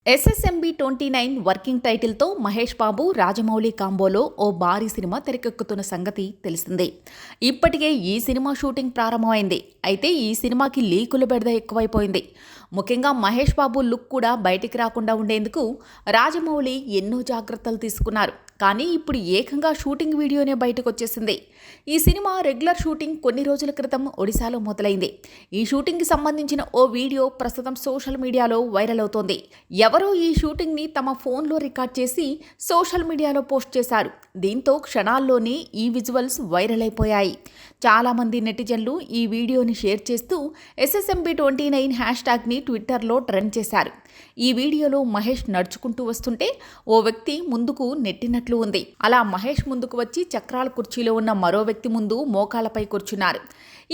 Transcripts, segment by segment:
SSMB 29 working టైటిల్తో మహేష్ బాబు రాజమౌళి కాంబోలో ఓ భారీ cinema తెరకెక్కుతున్న సంగతి తెలిసిందే. ఇప్పటికే ఈ సినిమా షూటింగ్ ప్రారంభమైంది. అయితే ఈ సినిమాకి లీకుల బెడద ఎక్కువైపోయింది. ముఖ్యంగా మహేష్ బాబు లుక్ కూడా బయటికి రాకుండా ఉండేందుకు రాజమౌళి ఎన్నో జాగ్రత్తలు తీసుకున్నారు. కానీ ఇప్పుడు ఏకంగా షూటింగ్ వీడియోనే బయటకు వచ్చేసింది. ఈ సినిమా రెగ్యులర్ షూటింగ్ కొన్ని రోజుల క్రితం ఒడిశాలో మొదలైంది. ఈ షూటింగ్కి సంబంధించిన ఓ వీడియో ప్రస్తుతం సోషల్ మీడియాలో వైరల్ అవుతోంది. ఎవరో ఈ షూటింగ్ని తమ ఫోన్లో రికార్డ్ చేసి సోషల్ మీడియాలో పోస్ట్ చేశారు. దీంతో క్షణాల్లోనే ఈ విజువల్స్ వైరల్ అయిపోయాయి. చాలామంది నెటిజన్లు ఈ వీడియోని షేర్ చేస్తూ ఎస్ఎస్ఎంబి 29 హ్యాష్ ట్యాగ్ని ట్విట్టర్లో ట్రెండ్ చేశారు. ఈ వీడియోలో మహేష్ నడుచుకుంటూ వస్తుంటే ఓ వ్యక్తి ముందుకు నెట్టినట్లు ఉంది. అలా మహేష్ ముందుకు వచ్చి చక్రాల కుర్చీలో ఉన్న మరో వ్యక్తి ముందు మోకాలపై కూర్చున్నారు.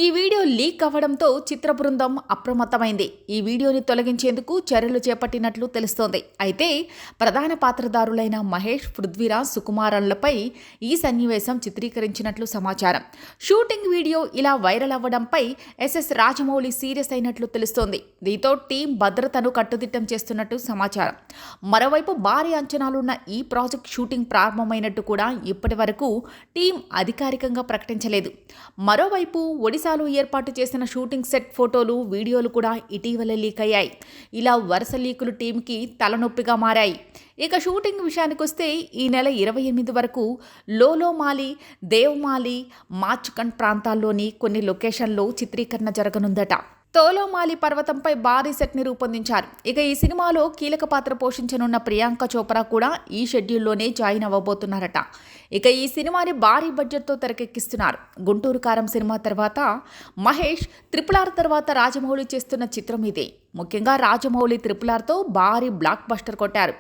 ఈ వీడియో లీక్ అవ్వడంతో చిత్ర బృందం అప్రమత్తమైంది. ఈ వీడియోని తొలగించేందుకు చర్యలు చేపట్టినట్లు తెలుస్తోంది. అయితే ప్రధాన పాత్రధారులైన మహేష్, పృథ్వీరాజ్, సుకుమారన్లపై ఈ సన్నివేశం చిత్రీకరించినట్లు సమాచారం. షూటింగ్ వీడియో ఇలా వైరల్ అవ్వడంపై ఎస్ఎస్ రాజమౌళి సీరియస్ అయినట్లు తెలుస్తోంది. దీంతో టీం భద్రతను కట్టుదిట్టం చేస్తున్నట్టు సమాచారం. మరోవైపు భారీ అంచనాలున్న ఈ ప్రాజెక్ట్ షూటింగ్ ప్రారంభమైనట్టు కూడా ఇప్పటి వరకు టీం అధికారికంగా ప్రకటించలేదు. మరోవైపు ఒడిశాలో ఏర్పాటు చేసిన షూటింగ్ సెట్ ఫోటోలు, వీడియోలు కూడా ఇటీవల లీక్ అయ్యాయి. ఇలా వరుస లీకులు టీంకి తలనొప్పిగా మారాయి. ఇక షూటింగ్ విషయానికొస్తే ఈ నెల 28 వరకు లోలోమాలి, దేవమాలి, మార్చ్కండ్ ప్రాంతాల్లోని కొన్ని లొకేషన్లో చిత్రీకరణ జరగనుందట. తోలోమాలి పర్వతంపై భారీ సెట్ని రూపొందించారు. ఇక ఈ సినిమాలో కీలక పాత్ర పోషించనున్న ప్రియాంక చోప్రా కూడా ఈ షెడ్యూల్లోనే జాయిన్ అవ్వబోతున్నారట. ఇక ఈ సినిమాని భారీ బడ్జెట్తో తెరకెక్కిస్తున్నారు. గుంటూరు కారం సినిమా తర్వాత మహేష్, RRR తర్వాత రాజమౌళి చేస్తున్న చిత్రం ఇదే. ముఖ్యంగా రాజమౌళి RRRతో భారీ బ్లాక్ బస్టర్ కొట్టారు.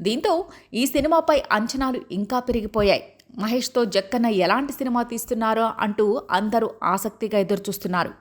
దీంతో ఈ సినిమాపై అంచనాలు ఇంకా పెరిగిపోయాయి. మహేష్తో జక్కన్న ఎలాంటి సినిమా తీస్తున్నారో అంటూ అందరూ ఆసక్తిగా ఎదురుచూస్తున్నారు.